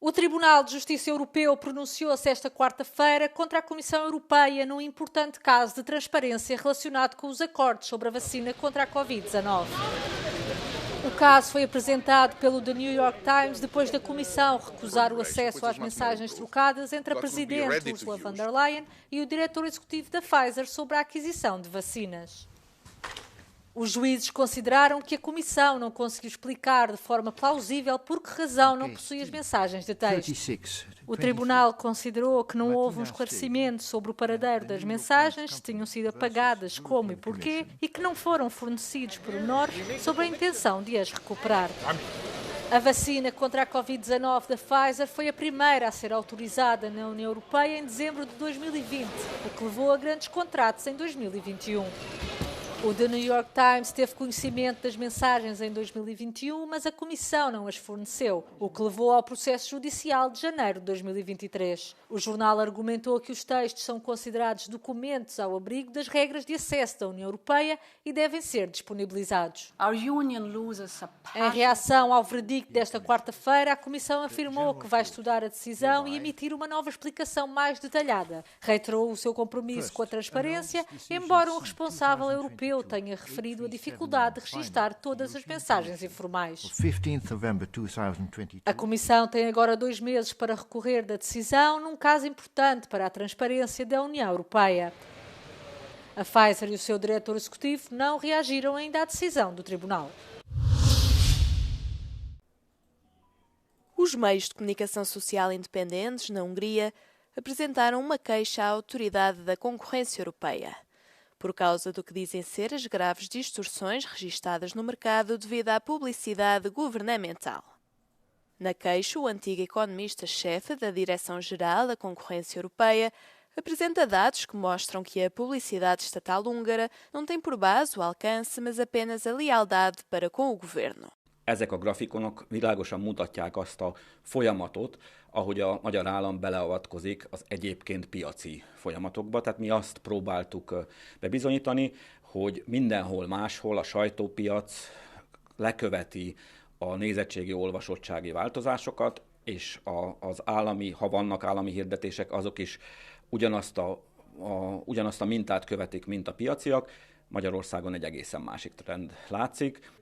O Tribunal de Justiça Europeu pronunciou-se esta quarta-feira contra a Comissão Europeia num importante caso de transparência relacionado com os acordos sobre a vacina contra a Covid-19. O caso foi apresentado pelo The New York Times depois da Comissão recusar o acesso às mensagens trocadas entre a Presidente Ursula von der Leyen e o Diretor Executivo da Pfizer sobre a aquisição de vacinas. Os juízes consideraram que a Comissão não conseguiu explicar de forma plausível por que razão não possui as mensagens de texto. O Tribunal considerou que não houve um esclarecimento sobre o paradeiro das mensagens, se tinham sido apagadas, como e porquê, e que não foram fornecidos pormenores sobre a intenção de as recuperar. A vacina contra a Covid-19 da Pfizer foi a primeira a ser autorizada na União Europeia em dezembro de 2020, o que levou a grandes contratos em 2021. O The New York Times teve conhecimento das mensagens em 2021, mas a Comissão não as forneceu, o que levou ao processo judicial de janeiro de 2023. O jornal argumentou que os textos são considerados documentos ao abrigo das regras de acesso da União Europeia e devem ser disponibilizados. Em reação ao veredicto desta quarta-feira, a Comissão afirmou que vai estudar a decisão e emitir uma nova explicação mais detalhada. Reiterou o seu compromisso com a transparência, embora um responsável europeu tenha referido a dificuldade de registar todas as mensagens informais. A Comissão tem agora 2 meses para recorrer da decisão num caso importante para a transparência da União Europeia. A Pfizer e o seu diretor executivo não reagiram ainda à decisão do Tribunal. Os meios de comunicação social independentes, na Hungria, apresentaram uma queixa à Autoridade da Concorrência Europeia, por causa do que dizem ser as graves distorções registadas no mercado devido à publicidade governamental. Na queixa, o antigo economista-chefe da Direção-Geral da Concorrência Europeia apresenta dados que mostram que a publicidade estatal húngara não tem por base o alcance, mas apenas a lealdade para com o governo. Ezek a grafikonok világosan mutatják azt a folyamatot, ahogy a magyar állam beleavatkozik az egyébként piaci folyamatokba. Tehát mi azt próbáltuk bebizonyítani, hogy mindenhol máshol a sajtópiac leköveti a nézettségi, olvasottsági változásokat, és az állami, ha vannak állami hirdetések, azok is ugyanazt a mintát követik, mint a piaciak. Magyarországon egy egészen másik trend látszik.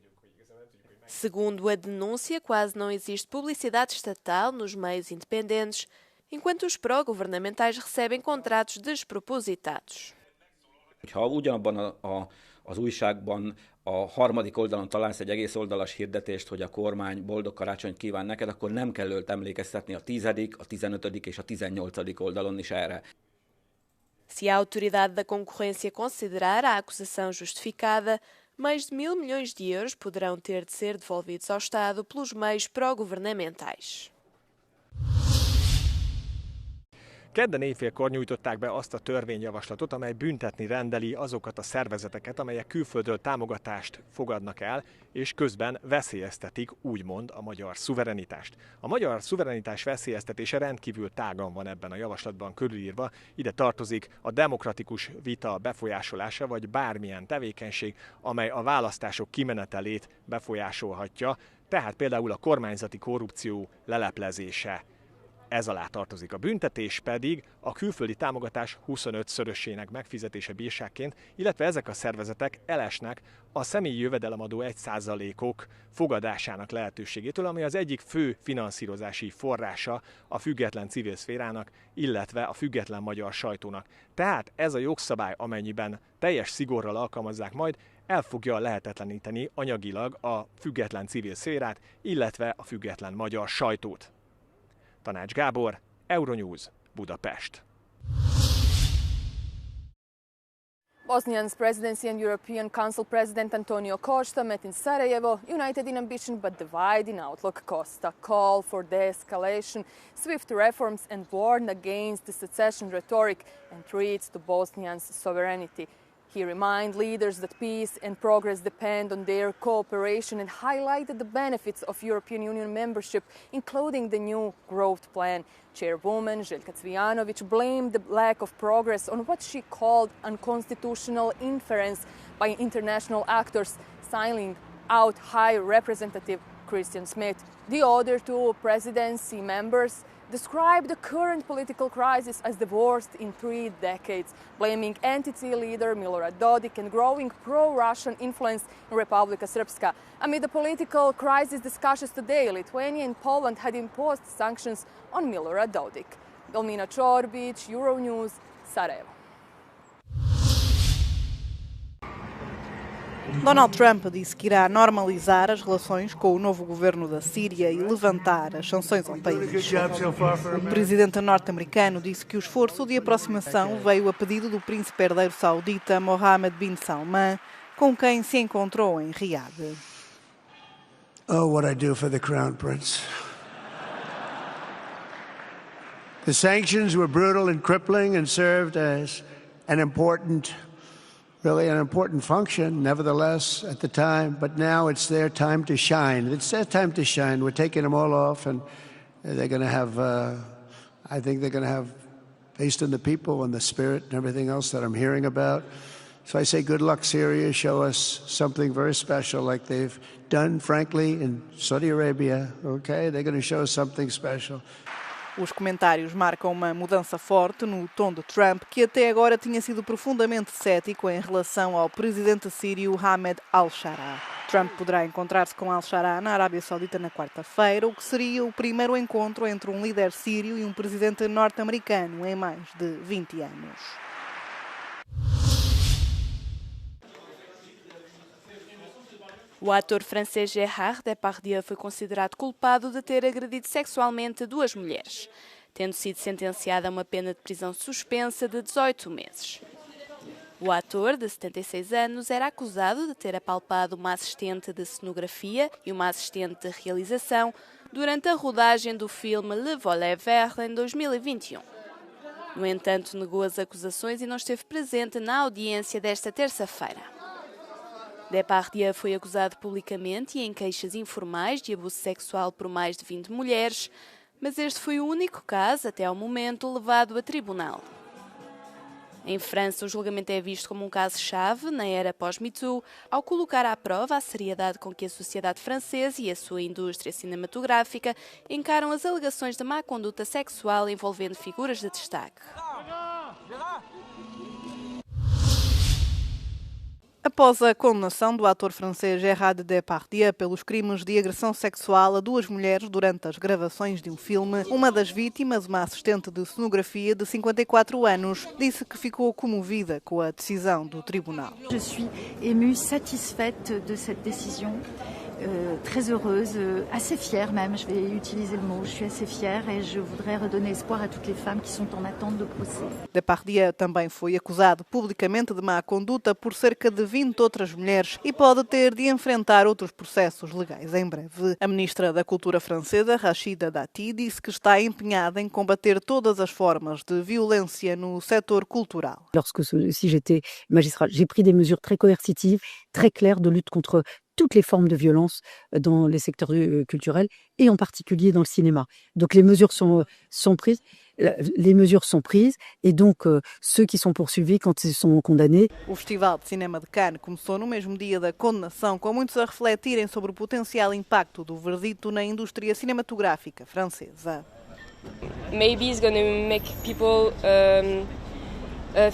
Segundo a denúncia, quase não existe publicidade estatal nos meios independentes, enquanto os pró-governamentais recebem contratos despropositados. Ha ugyanabban az újságban a harmadik oldalon találsz egy egész oldalas hirdetést, hogy a kormány boldog karácsonyt kíván neked, akkor nem kell őt emlékeztetni a 10., a 15. és a 18. oldalon is erre. Se a Autoridade da Concorrência considerar a acusação justificada, mais de 1.000 milhões de euros poderão ter de ser devolvidos ao Estado pelos meios pró-governamentais. Kedden éjfélkor nyújtották be azt a törvényjavaslatot, amely büntetni rendeli azokat a szervezeteket, amelyek külföldről támogatást fogadnak el, és közben veszélyeztetik úgymond a magyar szuverenitást. A magyar szuverenitás veszélyeztetése rendkívül tágan van ebben a javaslatban körülírva, ide tartozik a demokratikus vita befolyásolása, vagy bármilyen tevékenység, amely a választások kimenetelét befolyásolhatja, tehát például a kormányzati korrupció leleplezése. Ez alá tartozik. A büntetés pedig a külföldi támogatás 25-szörösének megfizetése bírságként, illetve ezek a szervezetek elesnek a személyi jövedelemadó 1%-ok fogadásának lehetőségétől, ami az egyik fő finanszírozási forrása a független civil szférának, illetve a független magyar sajtónak. Tehát ez a jogszabály, amennyiben teljes szigorral alkalmazzák majd, el fogja lehetetleníteni anyagilag a független civil szférát, illetve a független magyar sajtót. Tanács Gábor, Euronews, Budapest. Bosnia's presidency and European Council President Antonio Costa met in Sarajevo, united in ambition but divided in outlook. Costa called for de-escalation, swift reforms and warned against the secession rhetoric and threats to Bosnians' sovereignty. He reminded leaders that peace and progress depend on their cooperation and highlighted the benefits of European Union membership, including the new growth plan. Chairwoman Željka Cvijanović blamed the lack of progress on what she called unconstitutional interference by international actors, signing out High Representative Christian Smith. The other two presidency members described the current political crisis as the worst in 3 decades, blaming entity leader Milorad Dodik and growing pro-Russian influence in Republika Srpska. Amid the political crisis discussions today, Lithuania and Poland had imposed sanctions on Milorad Dodik. Galmina Čorbić, Euronews, Sarajevo. Donald Trump disse que irá normalizar as relações com o novo governo da Síria e levantar as sanções ao país. O presidente norte-americano disse que o esforço de aproximação veio a pedido do príncipe herdeiro saudita Mohammed bin Salman, com quem se encontrou em Riad. Oh, what I do for the Crown Prince. The sanctions were brutal and crippling and served as an important function, nevertheless, at the time. But now it's their time to shine. It's their time to shine. We're taking them all off, and they're going to have, I think they're going to have, based on the people and the spirit and everything else that I'm hearing about. So I say good luck, Syria. Show us something very special like they've done, frankly, in Saudi Arabia. Okay? They're going to show us something special. Os comentários marcam uma mudança forte no tom de Trump, que até agora tinha sido profundamente cético em relação ao presidente sírio Ahmed al-Shara. Trump poderá encontrar-se com al-Shara na Arábia Saudita na quarta-feira, o que seria o primeiro encontro entre um líder sírio e um presidente norte-americano em mais de 20 anos. O ator francês Gérard Depardieu foi considerado culpado de ter agredido sexualmente 2 mulheres, tendo sido sentenciado a uma pena de prisão suspensa de 18 meses. O ator, de 76 anos, era acusado de ter apalpado uma assistente de cenografia e uma assistente de realização durante a rodagem do filme Le Volet Vert em 2021. No entanto, negou as acusações e não esteve presente na audiência desta terça-feira. Depardieu foi acusado publicamente e em queixas informais de abuso sexual por mais de 20 mulheres, mas este foi o único caso, até ao momento, levado a tribunal. Em França, o julgamento é visto como um caso-chave na era pós-Me Too, ao colocar à prova a seriedade com que a sociedade francesa e a sua indústria cinematográfica encaram as alegações de má conduta sexual envolvendo figuras de destaque. Após a condenação do ator francês Gérard Depardieu pelos crimes de agressão sexual a 2 mulheres durante as gravações de um filme, uma das vítimas, uma assistente de cenografia de 54 anos, disse que ficou comovida com a decisão do tribunal. Je suis émue, satisfaite de cette décision. Très heureuse, assez fière même, je vais utiliser le mot, je suis assez fière et je voudrais redonner espoir à toutes les femmes qui sont en attente de procès. Depardieu também foi acusado publicamente de má conduta por cerca de 20 outras mulheres e pode ter de enfrentar outros processos legais em breve. A ministra da Cultura francesa, Rachida Dati, disse que está empenhada em combater todas as formas de violência no setor cultural. Si j'étais magistrat, j'ai pris des mesures très coercitives, très claires de lutte contre toutes les formes de violence dans les secteurs culturels et en particulier dans le cinéma. Donc les mesures sont prises. Les mesures sont prises et donc ceux qui sont poursuivis quand ils sont condamnés. O Festival de Cinema de Cannes começou no mesmo dia da condenação, com muitos a refletirem sobre o potencial impacto do verdito na indústria cinematográfica francesa. Maybe it's going to make people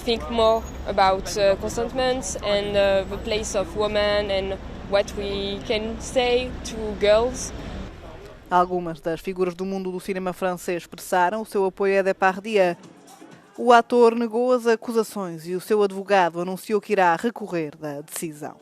think more about consentment and the place of women and what we can say to girls. Algumas das figuras do mundo do cinema francês expressaram o seu apoio a Depardieu. O ator negou as acusações e o seu advogado anunciou que irá recorrer da decisão.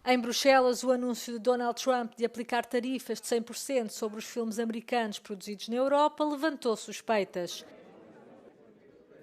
Em Bruxelas, o anúncio de Donald Trump de aplicar tarifas de 100% sobre os filmes americanos produzidos na Europa levantou suspeitas.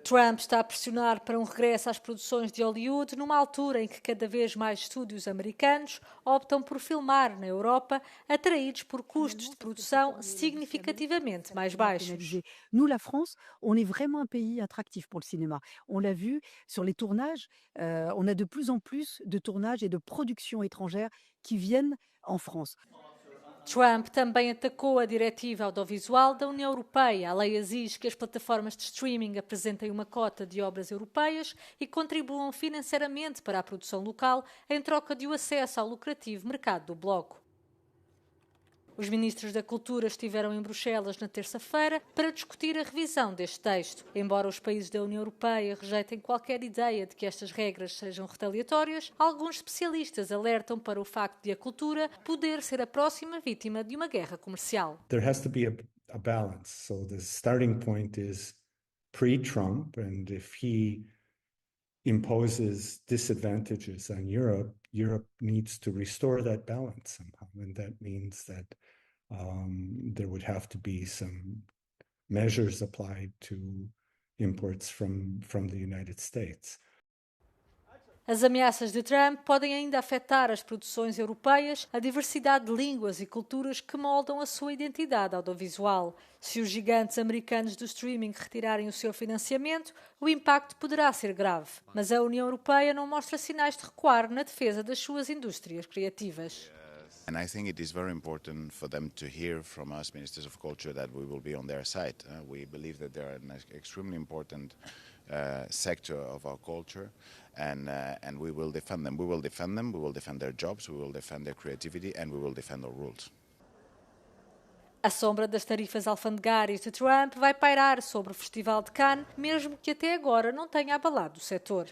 Trump está a pressionar para um regresso às produções de Hollywood numa altura em que cada vez mais estúdios americanos optam por filmar na Europa, atraídos por custos de produção significativamente mais baixos. Nous, la France, on est vraiment un pays attractif pour le cinéma. On l'a vu sur les tournages, on a de plus en plus de tournages et de productions étrangères qui viennent en France. Trump também atacou a diretiva audiovisual da União Europeia. A lei exige que as plataformas de streaming apresentem uma cota de obras europeias e contribuam financeiramente para a produção local em troca de acesso ao lucrativo mercado do bloco. Os ministros da Cultura estiveram em Bruxelas na terça-feira para discutir a revisão deste texto. Embora os países da União Europeia rejeitem qualquer ideia de que estas regras sejam retaliatórias, alguns especialistas alertam para o facto de a cultura poder ser a próxima vítima de uma guerra comercial. There has to be a balance. So the starting point is pre-Trump, and if he imposes disadvantages on Europe, Europe needs to restore that balance somehow, and that means that there would have to be some measures applied to imports from the United States. As ameaças de Trump podem ainda afetar as produções europeias, a diversidade de línguas e culturas que moldam a sua identidade audiovisual. Se os gigantes americanos do streaming retirarem o seu financiamento, o impacto poderá ser grave. Mas a União Europeia não mostra sinais de recuar na defesa das suas indústrias criativas. And I think it is very important for them to hear from us, Ministers of Culture, that we will be on their side. We believe that they are an extremely important sector of our culture, and we will defend them. We will defend them, we will defend their jobs, we will defend their creativity, and we will defend our rules. A sombra das tarifas alfandegárias de Trump vai pairar sobre o Festival de Cannes, mesmo que até agora não tenha abalado o setor.